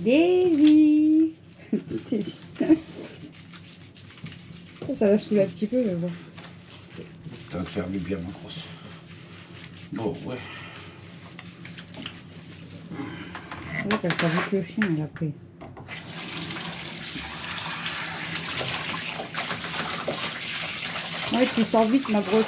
Daisy. Ça va saouler un petit peu, mais bon. Ça va te faire du bien, ma grosse. Bon, ouais. Oui, qu'elle sort vite le chien, elle a pris. Ouais, tu sors vite, ma grosse.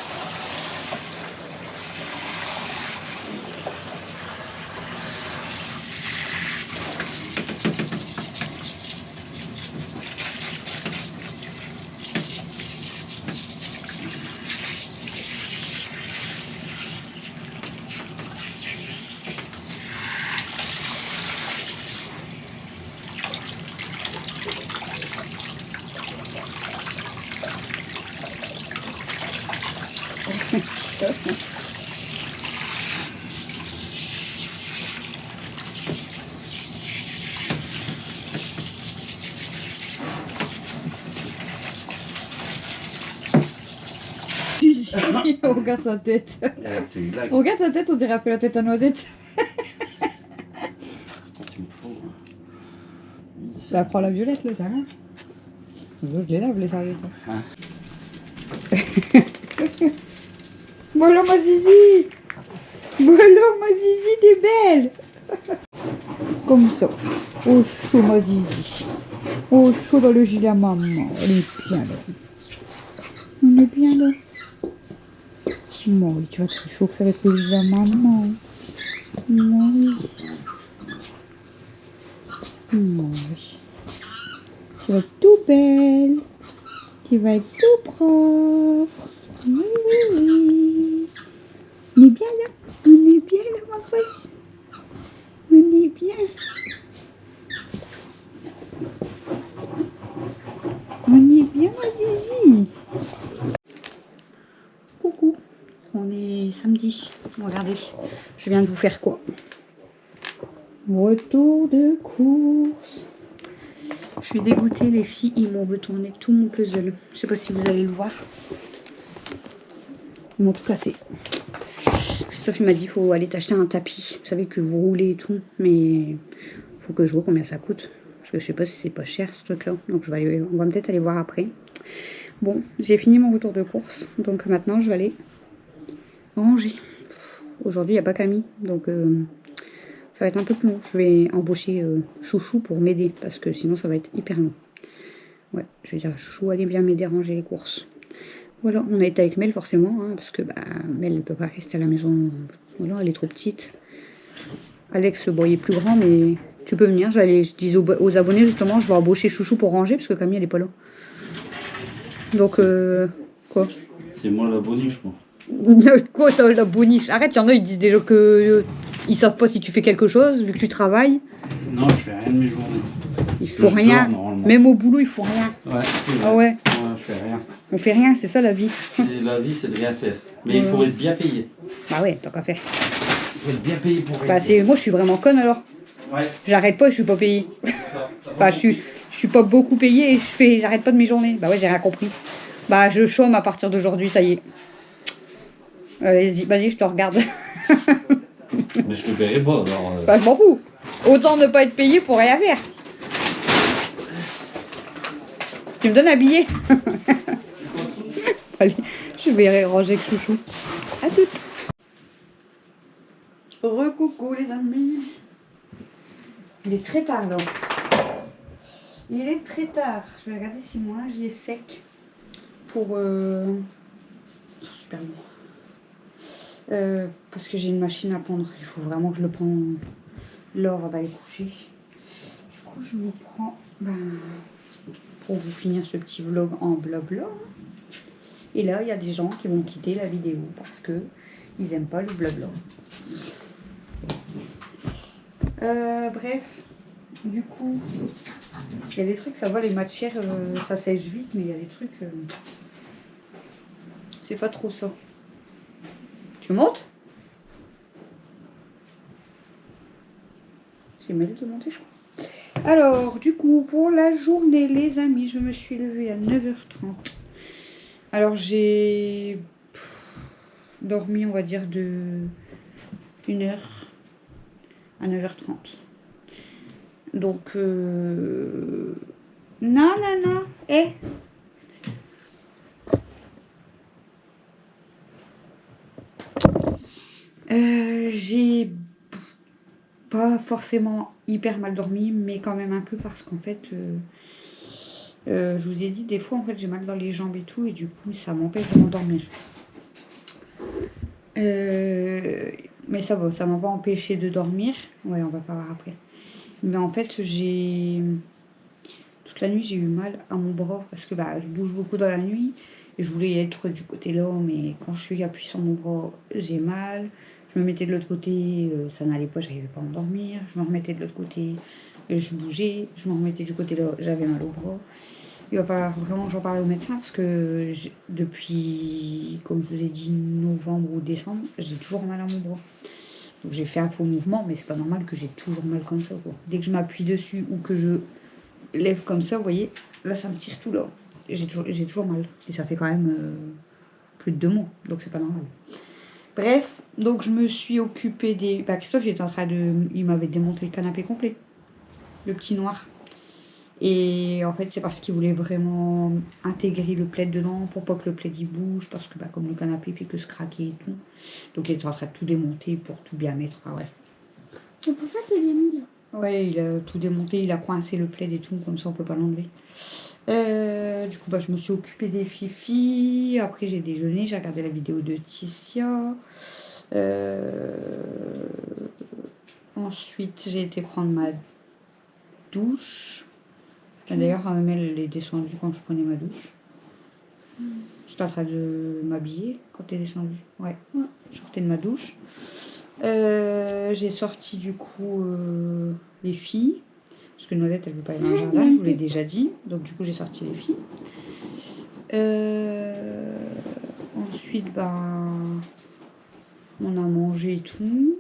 Regarde sa tête. C'est une blague. Regarde sa tête, on dirait un peu la tête à noisette. Quand il me faut. Bah, prends la violette, là, ça rien. Je les lave, les serviettes. Hein? Voilà ma zizi. Voilà ma zizi, t'es belle. Comme ça. Au chaud, ma zizi. Au chaud dans le gilet à maman. Elle est bien là. On est bien là. Bon, oui, tu vas te réchauffer avec le gilet à maman. Oui. Oui. Tu vas être tout belle. Tu vas être tout propre. Oui, oui, oui. On est bien là. On est bien là, ma grosse. On est bien. On est bien, ma zizi. Coucou. On est samedi. Regardez, je viens de vous faire quoi? Retour de course. Je suis dégoûtée, les filles, ils m'ont retourné tout mon puzzle. Je sais pas si vous allez le voir. Ils m'ont tout cassé. Christophe il m'a dit faut aller t'acheter un tapis. Vous savez que vous roulez et tout, mais faut que je vois combien ça coûte. Parce que je sais pas si c'est pas cher ce truc là. Donc on va peut-être aller voir après. Bon, j'ai fini mon retour de course. Donc maintenant je vais aller ranger. Aujourd'hui il n'y a pas Camille. Donc ça va être un peu plus long. Je vais embaucher Chouchou pour m'aider. Parce que sinon ça va être hyper long. Ouais, je vais dire à Chouchou allez bien m'aider à ranger les courses. Voilà, on a été avec Mel forcément, hein, parce que bah, Mel ne peut pas rester à la maison. Voilà, elle est trop petite. Alex, bon, il est plus grand, mais tu peux venir. Je dis aux abonnés justement, je vais embaucher Chouchou pour ranger, parce que Camille, elle est pas là. Donc, quoi? C'est moi la boniche, quoi. Quoi, t'as la boniche? Arrête, il y en a, ils disent déjà que ils savent pas si tu fais quelque chose, vu que tu travailles. Non, je fais rien de mes journées. Il faut rien. Même au boulot, il faut rien. Ouais, ah ouais. Ouais, je fais rien. On fait rien, c'est ça la vie. La vie, c'est de rien faire. Mais il faut être bien payé. Bah ouais, tant qu'à faire. Il faut être bien payé pour rien. Bah moi, je suis vraiment conne alors. Ouais. J'arrête pas, je suis pas payée. Enfin, je suis pas beaucoup payée et j'arrête pas de mes journées. Bah ouais, j'ai rien compris. Bah je chôme à partir d'aujourd'hui, ça y est. Vas-y, je te regarde. Mais je te paierai pas alors. Bah je m'en fous. Autant ne pas être payé pour rien faire. Tu me donnes un billet? Allez, je vais ranger Chouchou. À toutes. Recoucou les amis. Il est très tard là. Il est très tard. Je vais regarder si moi j'y ai sec pour super bon. Parce que j'ai une machine à pondre. Il faut vraiment que je le prenne. Laure va aller coucher. Du coup, je vous prends pour vous finir ce petit vlog en blabla. Et là, il y a des gens qui vont quitter la vidéo parce que ils aiment pas le blabla. Bref, du coup, il y a des trucs, ça va, les matières, ça sèche vite, mais il y a des trucs, c'est pas trop ça. Tu montes? C'est mal de monter, je crois. Alors, du coup, pour la journée, les amis, je me suis levée à 9h30. Alors, j'ai dormi, on va dire, de 1h à 9h30. Donc, non, non, non. Eh. J'ai pas forcément hyper mal dormi, mais quand même un peu parce qu'en fait, je vous ai dit, des fois, en fait, j'ai mal dans les jambes et tout, et du coup, ça m'empêche de m'endormir. Mais ça va, ça m'a pas empêché de dormir. Ouais, on va pas voir après. Mais en fait, toute la nuit, j'ai eu mal à mon bras parce que je bouge beaucoup dans la nuit. Et je voulais être du côté là, mais quand je suis appuyée sur mon bras, j'ai mal. Je me mettais de l'autre côté, ça n'allait pas, j'arrivais pas à endormir. Je me remettais de l'autre côté, je bougeais. Je me remettais du côté là, j'avais mal au bras. Il va falloir vraiment que j'en parle au médecin parce que depuis, comme je vous ai dit, novembre ou décembre, j'ai toujours mal à mon bras. Donc j'ai fait un faux mouvement, mais c'est pas normal que j'ai toujours mal comme ça, quoi. Dès que je m'appuie dessus ou que je lève comme ça, vous voyez, là ça me tire tout là. J'ai toujours mal. Et ça fait quand même plus de 2 mois, donc c'est pas normal. Bref, donc je me suis occupée des... Christophe, il était en train de... Il m'avait démonté le canapé complet. Le petit noir. Et en fait, c'est parce qu'il voulait vraiment intégrer le plaid dedans pour pas que le plaid il bouge. Parce que comme le canapé fait que se craquer et tout. Donc il était en train de tout démonter pour tout bien mettre. Ah ouais. C'est pour ça que t'es bien mis là. Ouais, il a tout démonté, il a coincé le plaid et tout, comme ça on peut pas l'enlever. Du coup, je me suis occupée des fifis. Après, j'ai déjeuné, j'ai regardé la vidéo de Ticia. Ensuite, j'ai été prendre ma douche. D'ailleurs, elle est descendue quand je prenais ma douche. J'étais en train de m'habiller quand elle est descendue. Ouais, je sortais de ma douche. J'ai sorti du coup les filles. Parce que Noisette, elle veut pas aller dans le jardin, je vous l'ai déjà dit. Donc du coup, j'ai sorti les filles. Ensuite, on a mangé et tout.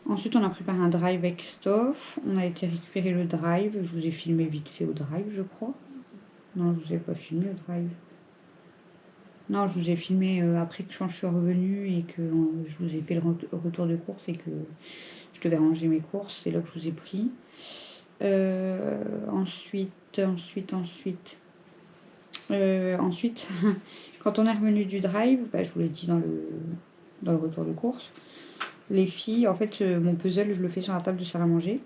Ensuite, on a préparé un drive avec Christophe. On a été récupérer le drive. Je vous ai filmé vite fait au drive, je crois. Non, je vous ai pas filmé au drive. Non, je vous ai filmé après que quand je suis revenue et que je vous ai fait le retour de course et que je devais ranger mes courses. C'est là que je vous ai pris. Ensuite, quand on est revenu du drive, je vous l'ai dit dans le retour de course, les filles, en fait, mon puzzle, je le fais sur la table de salle à manger.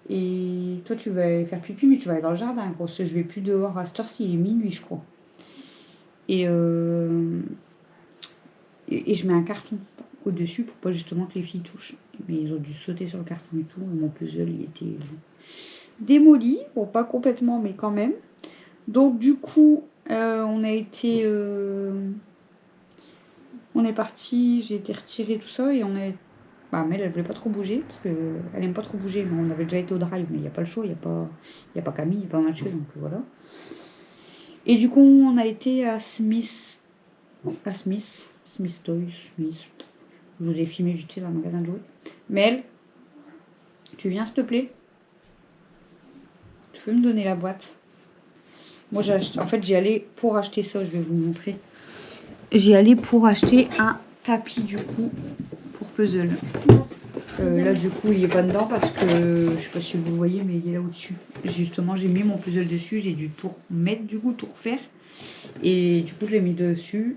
Et toi, tu vas aller faire pipi, mais tu vas aller dans le jardin, parce que je vais plus dehors à cette heure-ci, il est minuit, je crois. Et je mets un carton au-dessus pour pas justement que les filles touchent. Mais ils ont dû sauter sur le carton et tout. Mon puzzle, il était démoli. Bon, pas complètement, mais quand même. Donc, du coup, on a été... on est parti, j'ai été retirée tout ça et on est... Mel, elle voulait pas trop bouger parce qu'elle aime pas trop bouger. Mais on avait déjà été au drive, mais il n'y a pas le show, il n'y a pas Camille, il n'y a pas Mathieu, donc voilà. Et du coup, on a été à Smith Toys, Smith. Je vous ai filmé vite fait dans le magasin de jouets. Mel, tu viens s'il te plaît? Tu peux me donner la boîte? Moi, en fait, j'y allais pour acheter ça, je vais vous montrer. J'y allais pour acheter un tapis du coup pour puzzle. Là, du coup, il n'est pas dedans parce que je sais pas si vous le voyez, mais il est là au-dessus. Justement, j'ai mis mon puzzle dessus, j'ai dû tout remettre, du coup, tout refaire. Et du coup, je l'ai mis dessus.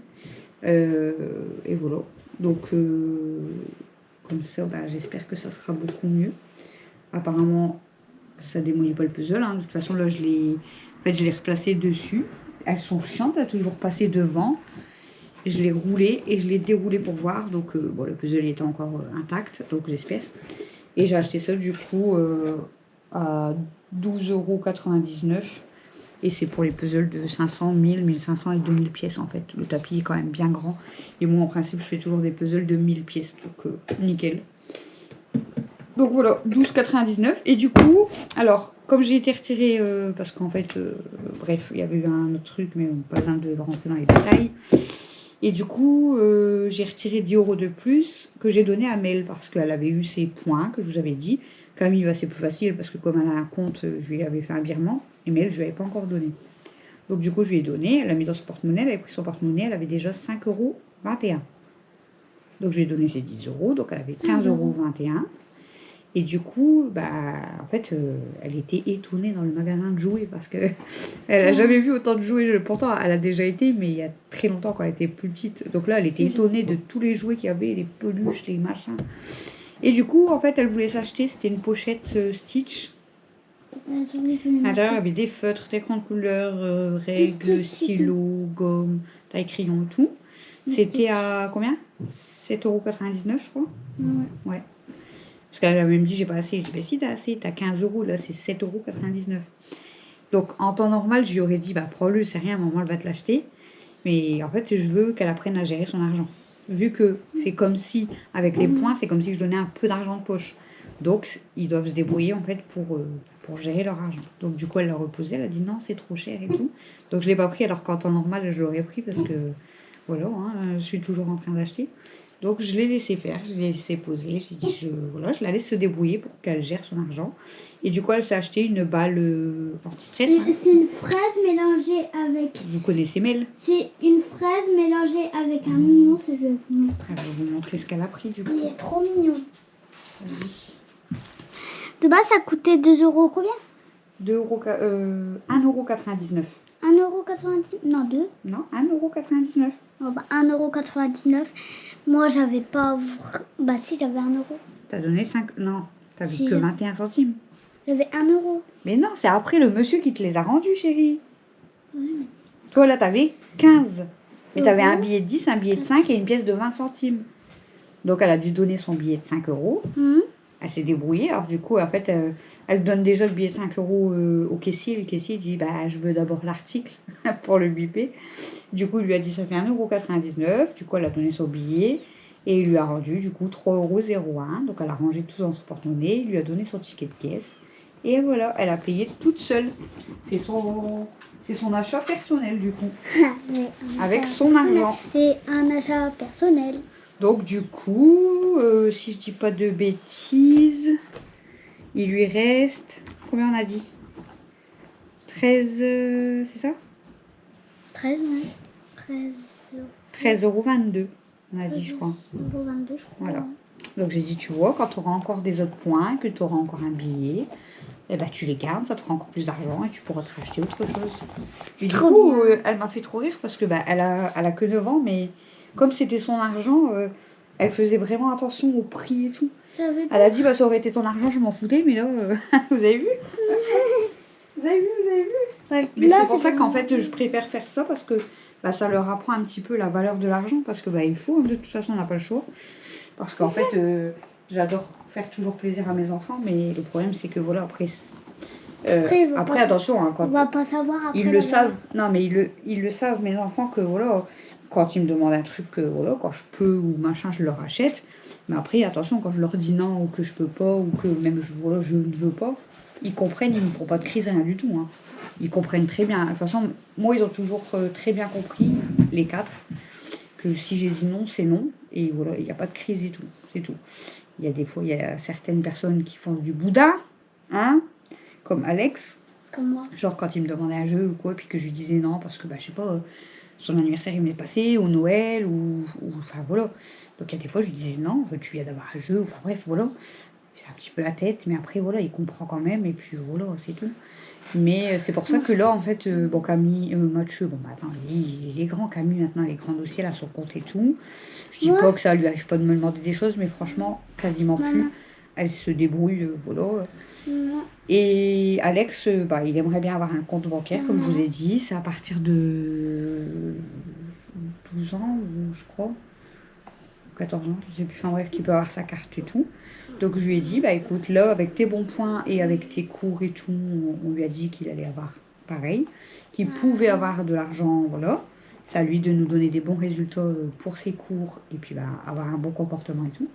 Et voilà. Donc, comme ça, j'espère que ça sera beaucoup mieux. Apparemment, ça démolit pas le puzzle. Hein. De toute façon, là, je l'ai replacé dessus. Elles sont chiantes à toujours passer devant. Je l'ai roulé et je l'ai déroulé pour voir. Donc, le puzzle était encore intact. Donc, j'espère. Et j'ai acheté ça, du coup, à 12,99 €. Et c'est pour les puzzles de 500, 1000, 1500 et 2000 pièces en fait. Le tapis est quand même bien grand. Et moi en principe je fais toujours des puzzles de 1000 pièces. Donc nickel. Donc voilà, 12,99 €. Et du coup, alors comme j'ai été retirée parce qu'en fait, bref, il y avait eu un autre truc, mais pas besoin de rentrer dans les détails. Et du coup, j'ai retiré 10 € de plus que j'ai donné à Mel parce qu'elle avait eu ses points que je vous avais dit. Camille, c'est plus facile parce que comme elle a un compte, je lui avais fait un virement. Et Mel, je lui avais pas encore donné. Donc du coup, je lui ai donné. Elle l'a mis dans son porte-monnaie. Elle avait pris son porte-monnaie. Elle avait déjà 5,21 €. Donc je lui ai donné ses 10 €. Donc elle avait 15,21 €. Et du coup, bah, en fait, elle était étonnée dans le magasin de jouets parce que elle a jamais vu autant de jouets. Pourtant, elle a déjà été, mais il y a très longtemps quand elle était plus petite. Donc là, elle était étonnée de tous les jouets qu'il y avait, les peluches, les machins. Et du coup, en fait, elle voulait s'acheter, c'était une pochette Stitch. À l'intérieur, il y avait des feutres, des crayons de couleur, règles, stylos, gomme, taille crayon et tout. C'était à combien? 7,99 €, je crois. Ouais. Parce qu'elle a même dit, j'ai pas assez. J'ai dit, bah si, t'as assez, t'as 15 €, là, c'est 7,99 €. Donc, en temps normal, je lui aurais dit, bah prends-le, c'est rien, maman, elle va te l'acheter. Mais en fait, je veux qu'elle apprenne à gérer son argent. Vu que c'est comme si, avec les points, c'est comme si je donnais un peu d'argent de poche. Donc, ils doivent se débrouiller, en fait, pour gérer leur argent. Donc, du coup, elle l'a reposé, elle a dit non, c'est trop cher et tout. Donc, je l'ai pas pris, alors qu'en temps normal, je l'aurais pris parce que, voilà, hein, je suis toujours en train d'acheter. Donc, je l'ai laissé faire, je l'ai laissé poser. J'ai dit, voilà, je la laisse se débrouiller pour qu'elle gère son argent. Et du coup, elle s'est acheté une balle anti-stress. Hein. C'est une fraise mélangée avec... Vous connaissez Mel? C'est une fraise mélangée avec un mignon, je vais vous montrer. Elle va vous montrer ce qu'elle a pris, du coup. Il est trop mignon. Vas-y. De base, ça coûtait 2 € combien? 1,99 €. 1,90 €? Non, 2. Non, 1,99 €. Oh, bah, 1,99 €. Moi, j'avais pas... Bah si, j'avais 1 €. T'as donné 5... Non, t'avais Si, que 21 centimes. J'avais 1 €. Mais non, c'est après le monsieur qui te les a rendus, chérie. Ouais. Toi, là, t'avais 15. Mais t'avais un Mhm. billet de 10, un billet de 5 et une pièce de 20 centimes. Donc, elle a dû donner son billet de 5 €. Mhm. Elle s'est débrouillée. Alors, du coup, en fait, elle donne déjà le billet de 5 € au caissier. Le caissier dit, bah, je veux d'abord l'article pour le biper. Du coup, il lui a dit, ça fait 1,99 €. Du coup, elle a donné son billet. Et il lui a rendu, du coup, 3,01 €. Donc, elle a rangé tout dans son porte-monnaie. Il lui a donné son ticket de caisse. Et voilà, elle a payé toute seule. C'est son achat personnel, du coup. Ouais, Avec son argent. C'est un achat personnel. Donc, du coup, si je dis pas de bêtises, il lui reste... Combien on a dit? 13... c'est ça? 13, ouais. 13 13,22 €, on a dit, je crois. 22, je crois. Voilà. Donc, j'ai dit, tu vois, quand tu auras encore des autres points, que tu auras encore un billet, eh ben, tu les gardes, ça te fera encore plus d'argent et tu pourras te racheter autre chose. Et du Trop coup, bien. elle m'a fait trop rire parce que elle a que 9 ans, mais comme c'était son argent, elle faisait vraiment attention au prix et tout. J'avais Elle a dit, bah, ça aurait été ton argent, je m'en foutais, mais là, vous avez vu? Vous avez vu? Ouais, Mais là, c'est pour ça bon. qu'en fait, je préfère faire ça parce que bah, ça leur apprend un petit peu la valeur de l'argent parce que bah, il faut, de toute façon, on n'a pas le choix. Parce qu'en fait, j'adore faire toujours plaisir à mes enfants, mais le problème, c'est que voilà, après, Après, ils vont pas attention, hein, On quand va pas savoir après. ils la le valeur. savent, non, mais ils le savent, mes enfants, que voilà, quand ils me demandent un truc, que voilà, quand je peux ou machin, je leur achète. Mais après, attention, quand je leur dis non ou que je peux pas ou que même voilà, je ne veux pas, ils comprennent, ils ne font pas de crise, rien du tout. Hein. Ils comprennent très bien. De toute façon, moi, ils ont toujours très bien compris, les 4, que si j'ai dit non, c'est non. Et voilà, il n'y a pas de crise et tout. C'est tout. Il y a des fois, il y a certaines personnes qui font du Bouddha, hein, comme Alex. Comme moi. Genre quand il me demandait un jeu ou quoi, puis que je lui disais non, parce que, bah, je sais pas, son anniversaire il m'est passé, ou Noël, ou enfin voilà. Donc il y a des fois, je lui disais non, tu viens d'avoir un jeu, enfin bref, voilà. C'est un petit peu la tête, mais après, voilà, il comprend quand même, et puis voilà, c'est tout. Mais c'est pour ça que là, en fait, bon, Camille, Mathieu, bon, maintenant, il est grand, Camille, maintenant, il est grand aussi, elle a son compte et tout. Je dis pas que ça lui arrive pas de me demander des choses, mais franchement, quasiment plus. Elle se débrouille, voilà. Et Alex, bah, il aimerait bien avoir un compte bancaire, comme je vous ai dit. C'est à partir de 12 ans, je crois. 14 ans, je sais plus. Enfin bref, qu'il peut avoir sa carte et tout. Donc je lui ai dit, bah écoute, là, avec tes bons points et avec tes cours et tout, on lui a dit qu'il allait avoir pareil. Qu'il pouvait avoir de l'argent, voilà. C'est à lui de nous donner des bons résultats pour ses cours et puis bah, avoir un bon comportement et tout.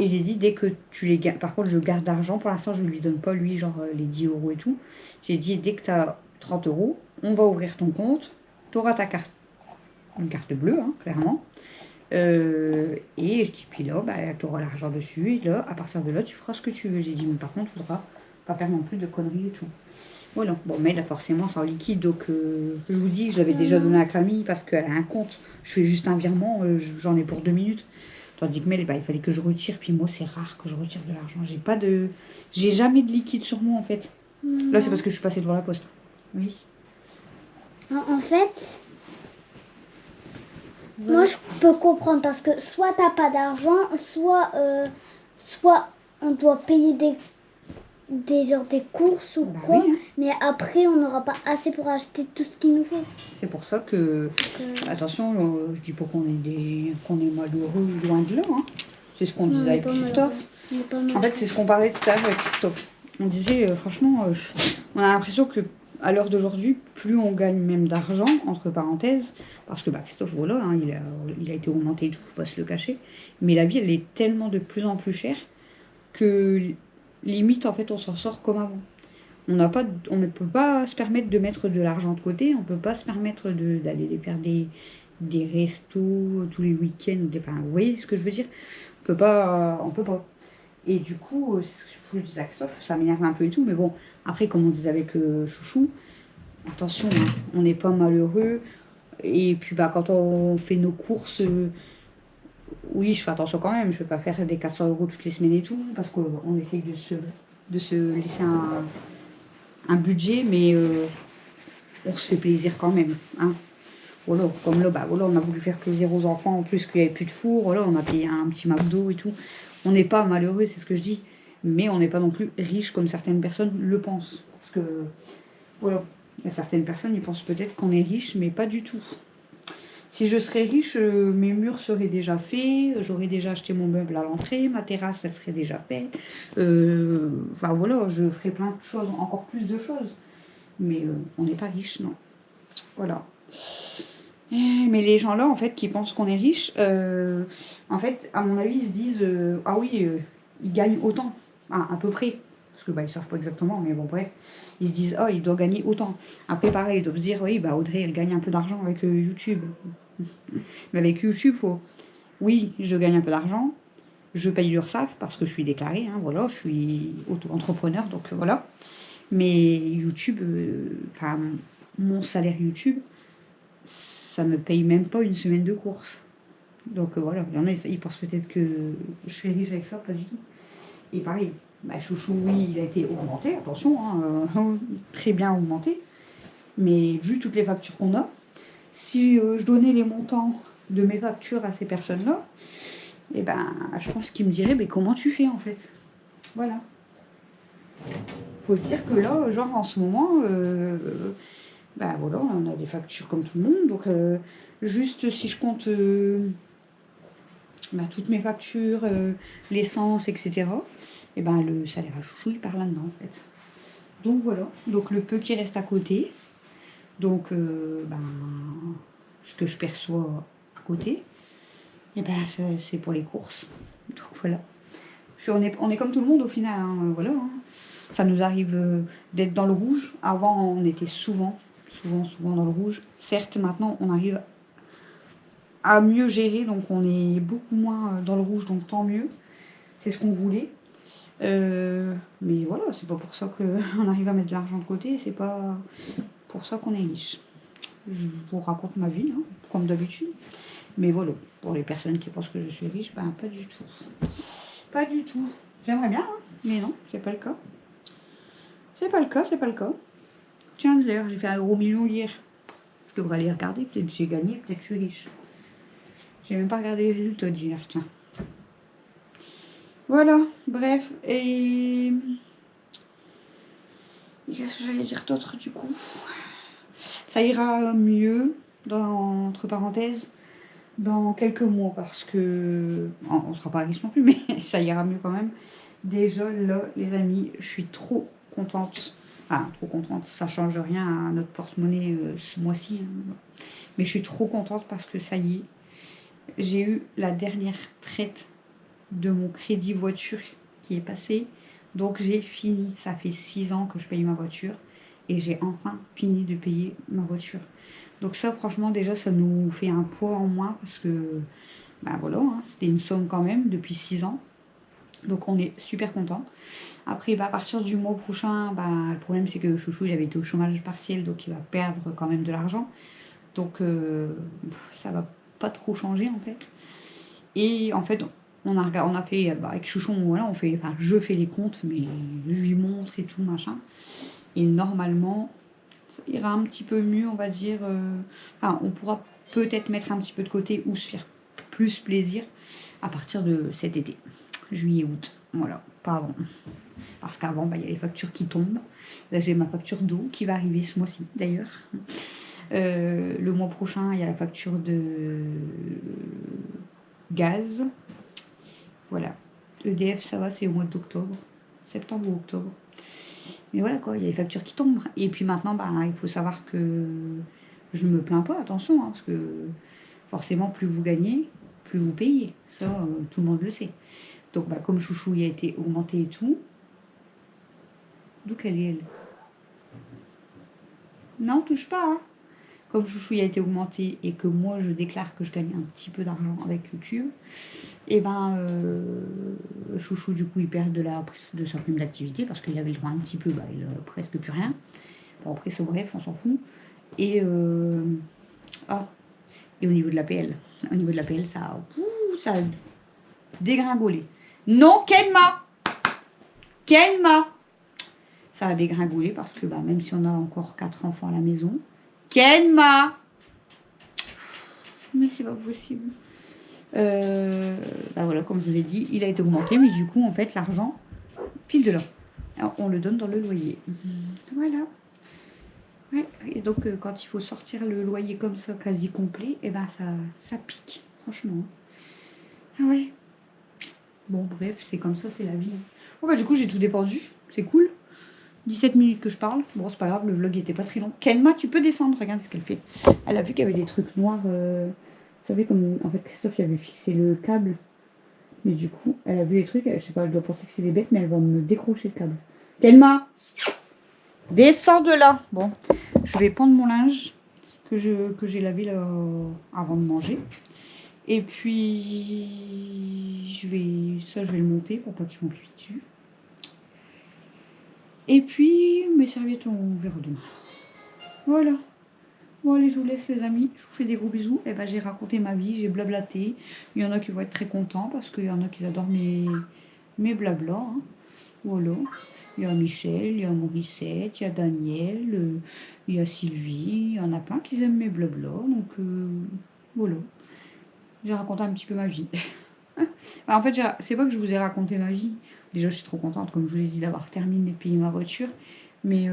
Et j'ai dit, dès que tu les gardes, par contre, je garde l'argent. Pour l'instant, je ne lui donne pas, lui, genre les 10 € et tout. J'ai dit, dès que tu as 30 €, on va ouvrir ton compte. Tu auras ta carte, une carte bleue, hein, clairement. Et je dis, puis là, bah, tu auras l'argent dessus. Et là, à partir de là, tu feras ce que tu veux. J'ai dit, mais par contre, il ne faudra pas faire non plus de conneries et tout. Voilà. Bon, mais là, forcément, c'est en liquide. Donc, je vous dis, je l'avais déjà donné à Camille parce qu'elle a un compte. Je fais juste un virement, j'en ai pour 2 minutes. Tandis que Mel, bah, il fallait que je retire. Puis moi, c'est rare que je retire de l'argent. J'ai jamais de liquide sur moi, en fait. Là, c'est parce que je suis passée devant la poste. Oui. En fait, moi je peux comprendre parce que soit t'as pas d'argent, soit on doit payer des courses ou Bah quoi, oui, hein. mais après on n'aura pas assez pour acheter tout ce qu'il nous faut. C'est pour ça que... Attention, je dis pas qu'on est malheureux, loin de là. Hein. C'est ce qu'on Non, on disait est avec pas Christophe. malheureux. On est pas En fait, malheureux. c'est ce qu'on parlait tout à l'heure avec Christophe. On disait, franchement, on a l'impression que à l'heure d'aujourd'hui, plus on gagne même d'argent, entre parenthèses, parce que bah, Christophe, voilà, hein, il a été augmenté et tout, faut pas se le cacher, mais la vie, elle est tellement de plus en plus chère que limite, en fait, on s'en sort comme avant. On ne peut pas se permettre de mettre de l'argent de côté, on peut pas se permettre d'aller faire des restos tous les week-ends, enfin, vous voyez ce que je veux dire? On peut pas. Et du coup, je disais à Christophe, ça m'énerve un peu et tout, mais bon, après, comme on disait avec Chouchou, attention, hein, on n'est pas malheureux. Et puis, bah, quand on fait nos courses, oui, je fais attention quand même, je ne vais pas faire des 400 € toutes les semaines et tout, parce qu'on essaye de se laisser un budget, mais on se fait plaisir quand même. Hein. Voilà, comme là, bah, voilà, on a voulu faire plaisir aux enfants, en plus qu'il n'y avait plus de four, voilà, on a payé un petit McDo et tout. On n'est pas malheureux, c'est ce que je dis, mais on n'est pas non plus riche comme certaines personnes le pensent. Parce que, voilà, il y a certaines personnes, ils pensent peut-être qu'on est riche, mais pas du tout. Si je serais riche, mes murs seraient déjà faits, j'aurais déjà acheté mon meuble à l'entrée, ma terrasse, elle serait déjà faite. Enfin voilà, je ferais plein de choses, encore plus de choses. Mais on n'est pas riche, non. Voilà. Mais les gens là, en fait, qui pensent qu'on est riche, en fait, à mon avis, ils se disent ah oui, ils gagnent autant, ah, à peu près. Parce que bah, ils savent pas exactement, mais bon, bref. Ils se disent ah, il doit gagner autant. Après, pareil, ils doivent se dire oui, bah Audrey, elle gagne un peu d'argent avec YouTube. Mais avec YouTube, faut. Oui, je gagne un peu d'argent. Je paye l'URSSAF parce que je suis déclarée, hein, voilà, je suis auto-entrepreneur, donc voilà. Mais YouTube, enfin, mon salaire YouTube, ça me paye même pas une semaine de course. Donc voilà, il y en a, ils pensent peut-être que je suis riche avec ça, pas du tout. Et pareil, bah, Chouchou, oui, il a été augmenté, attention, hein, très bien augmenté. Mais vu toutes les factures qu'on a, si je donnais les montants de mes factures à ces personnes-là, eh ben, je pense qu'ils me diraient, mais comment tu fais en fait? Voilà. Faut se dire que là, genre en ce moment, ben voilà, on a des factures comme tout le monde, donc juste si je compte bah, toutes mes factures, l'essence, etc., et ben le salaire à Chouchou, il part là-dedans en fait. Donc voilà, donc le peu qui reste à côté, donc ben, ce que je perçois à côté, et ben c'est pour les courses. Donc voilà. On est comme tout le monde au final, hein, voilà. Hein. Ça nous arrive d'être dans le rouge. Avant, on était souvent dans le rouge. Certes, maintenant, on arrive à mieux gérer, donc on est beaucoup moins dans le rouge, donc tant mieux. C'est ce qu'on voulait. Mais voilà, c'est pas pour ça qu'on arrive à mettre de l'argent de côté, c'est pas pour ça qu'on est riche. Je vous raconte ma vie, hein, comme d'habitude. Mais voilà, pour les personnes qui pensent que je suis riche, ben pas du tout. Pas du tout. J'aimerais bien, hein, mais non, c'est pas le cas. C'est pas le cas. Tiens, d'ailleurs, j'ai fait un gros million hier. Je devrais aller regarder, peut-être que j'ai gagné, peut-être que je suis riche. J'ai même pas regardé les résultats d'hier, tiens. Voilà, bref, et... Qu'est-ce que j'allais dire d'autre, du coup? Ça ira mieux, entre parenthèses, dans quelques mois, parce que... On sera pas riche non plus, mais ça ira mieux quand même. Déjà, là, les amis, je suis trop contente. Ah, trop contente, ça change rien à notre porte-monnaie ce mois-ci. Hein. Mais je suis trop contente parce que ça y est, j'ai eu la dernière traite de mon crédit voiture qui est passée. Donc j'ai fini, ça fait 6 ans que je paye ma voiture. Et j'ai enfin fini de payer ma voiture. Donc ça, franchement, déjà, ça nous fait un poids en moins parce que, ben voilà, hein, c'était une somme quand même depuis 6 ans. Donc on est super content. Après, bah, à partir du mois prochain, bah, le problème c'est que Chouchou il avait été au chômage partiel, donc il va perdre quand même de l'argent. Donc ça va pas trop changer en fait. Et en fait, on a fait, avec Chouchon, voilà, enfin, je fais les comptes, mais je lui montre et tout, machin. Et normalement, ça ira un petit peu mieux, on va dire. Enfin, on pourra peut-être mettre un petit peu de côté ou se faire plus plaisir à partir de cet été, juillet, août. Voilà, pas avant. Parce qu'avant, il y a les factures qui tombent. Là, j'ai ma facture d'eau qui va arriver ce mois-ci, d'ailleurs. Le mois prochain, il y a la facture de gaz. Voilà. EDF, ça va, c'est au mois d'octobre. Septembre ou octobre. Mais voilà, quoi, il y a les factures qui tombent. Et puis maintenant, il faut savoir que je ne me plains pas, attention, parce que forcément, plus vous gagnez, plus vous payez. Ça, tout le monde le sait. Donc, comme Chouchou, il a été augmenté et tout. D'où qu'elle est, elle? Non, touche pas, hein. Comme Chouchou il a été augmenté et que moi je déclare que je gagne un petit peu d'argent avec YouTube, et Chouchou du coup il perd de sa prime d'activité parce qu'il avait le droit un petit peu, il a presque plus rien. Bon après c'est bref, on s'en fout. Et et au niveau de l'APL, ça a dégringolé. Non, Kenma, ça a dégringolé parce que même si on a encore 4 enfants à la maison, Kenma, mais c'est pas possible. Voilà, comme je vous ai dit, il a été augmenté, mais du coup, en fait, l'argent file de là. Alors, on le donne dans le loyer. Voilà. Ouais, et donc, quand il faut sortir le loyer comme ça, quasi complet, et ça pique, franchement. Ah ouais. Bon, bref, c'est comme ça, c'est la vie. Bon, du coup, j'ai tout dépendu. C'est cool. 17 minutes que je parle. Bon, c'est pas grave, le vlog était pas très long. Kenma, tu peux descendre, regarde ce qu'elle fait. Elle a vu qu'il y avait des trucs noirs. Vous savez, comme en fait Christophe il avait fixé le câble. Mais du coup, elle a vu les trucs, je sais pas, elle doit penser que c'est des bêtes, mais elle va me décrocher le câble. Kenma, descends de là. Bon, je vais prendre mon linge que j'ai lavé là avant de manger. Et puis, je vais le monter pour pas qu'il m'appuie dessus. Et puis, mes serviettes, on verra demain. Voilà. Bon, allez, je vous laisse, les amis. Je vous fais des gros bisous. Et j'ai raconté ma vie, j'ai blablaté. Il y en a qui vont être très contents parce qu'il y en a qui adorent mes blablas. Hein. Voilà. Il y a Michel, il y a Morissette, il y a Daniel, il y a Sylvie. Il y en a plein qui aiment mes blablas. Donc, voilà. J'ai raconté un petit peu ma vie. En fait, c'est pas que je vous ai raconté ma vie. Déjà, je suis trop contente, comme je vous l'ai dit, d'avoir terminé de payer ma voiture. Mais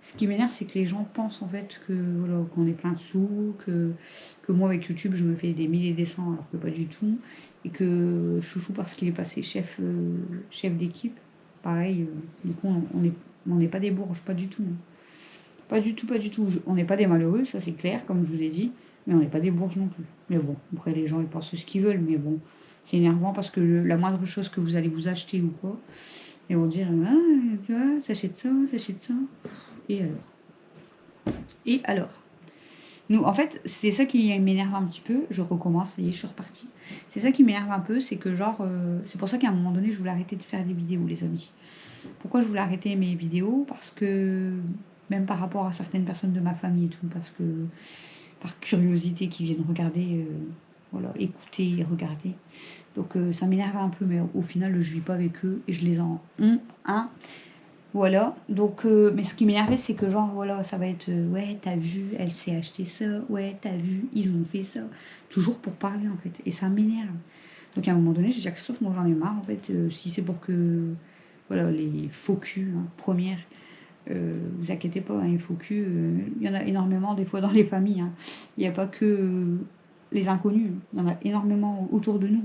ce qui m'énerve, c'est que les gens pensent en fait qu'on est plein de sous, que moi avec YouTube, je me fais des milliers et des cents, alors que pas du tout. Et que Chouchou, parce qu'il est passé chef d'équipe, pareil, du coup, on n'est pas des bourges, pas du tout. Non. Pas du tout. On n'est pas des malheureux, ça c'est clair, comme je vous ai dit. Mais on n'est pas des bourges non plus. Mais bon, après les gens ils pensent ce qu'ils veulent, mais bon, c'est énervant parce que la moindre chose que vous allez vous acheter ou quoi, ils vont dire tu vois, s'achète ça. Et alors nous, en fait, c'est ça qui m'énerve un petit peu. Je recommence, ça y est, je suis repartie. C'est ça qui m'énerve un peu, c'est que c'est pour ça qu'à un moment donné, je voulais arrêter de faire des vidéos, les amis. Pourquoi je voulais arrêter mes vidéos? Parce que, même par rapport à certaines personnes de ma famille et tout, parce que par curiosité qui viennent regarder, écouter et regarder. Donc ça m'énerve un peu, mais au final je vis pas avec eux et je les en voilà. Donc mais ce qui m'énervait c'est que ça va être ouais t'as vu, elle s'est acheté ça, ouais t'as vu, ils ont fait ça, toujours pour parler en fait, et ça m'énerve. Donc à un moment donné j'ai dit à Christophe, moi j'en ai marre en fait, si c'est pour que les faux culs, premières. Vous inquiétez pas, les faux culs, il y en a énormément des fois dans les familles. Hein. Il n'y a pas que les inconnus, il y en a énormément autour de nous.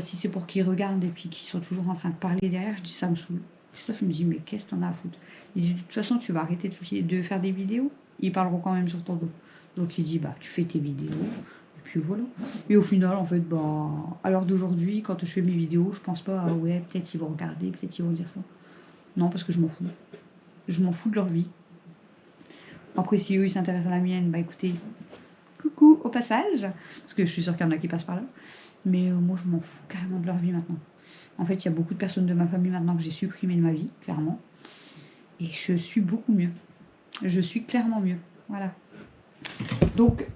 Si c'est pour qu'ils regardent et puis qu'ils sont toujours en train de parler derrière, je dis ça me saoule. Christophe me dit mais qu'est-ce que t'en as à foutre? Il dit de toute façon tu vas arrêter de faire des vidéos, ils parleront quand même sur ton dos. Donc il dit tu fais tes vidéos. Et puis voilà. Et au final, en fait, à l'heure d'aujourd'hui, quand je fais mes vidéos, je pense pas ouais, peut-être ils vont regarder, peut-être ils vont dire ça. Non, parce que je m'en fous. Je m'en fous de leur vie. Après, si eux, ils s'intéressent à la mienne, écoutez, coucou au passage. Parce que je suis sûre qu'il y en a qui passent par là. Mais moi, je m'en fous carrément de leur vie maintenant. En fait, il y a beaucoup de personnes de ma famille maintenant que j'ai supprimé de ma vie, clairement. Et je suis beaucoup mieux. Je suis clairement mieux. Voilà. Donc,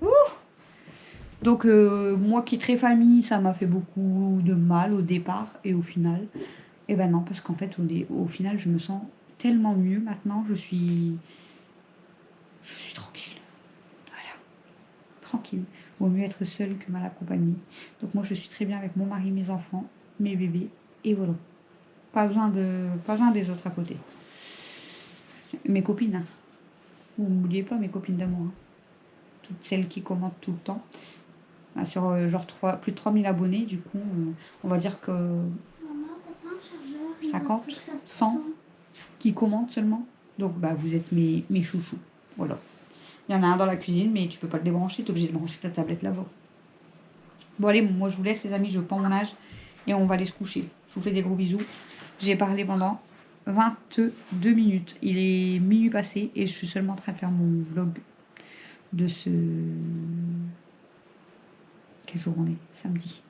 Donc moi qui très famille, ça m'a fait beaucoup de mal au départ et au final. Et ben non, parce qu'en fait au final je me sens tellement mieux maintenant, je suis tranquille. Voilà, tranquille. Vaut mieux être seule que mal accompagnée. Donc moi je suis très bien avec mon mari, mes enfants, mes bébés et voilà. Pas besoin des autres à côté. Mes copines, hein. Vous n'oubliez pas mes copines d'amour, hein. Toutes celles qui commentent tout le temps. Sur genre plus de 3000 abonnés, du coup, on va dire que Maman, t'as pas un chargeur? Il me 50, reste plus que 100 qui commentent seulement. Donc, bah, vous êtes mes chouchous. Voilà. Il y en a un dans la cuisine, mais tu peux pas le débrancher, tu es obligé de brancher ta tablette là-bas. Bon, allez, moi je vous laisse, les amis, je prends mon âge et on va aller se coucher. Je vous fais des gros bisous. J'ai parlé pendant 22 minutes. Il est minuit passé et je suis seulement en train de faire mon vlog de ce... Quel jour on est? Samedi.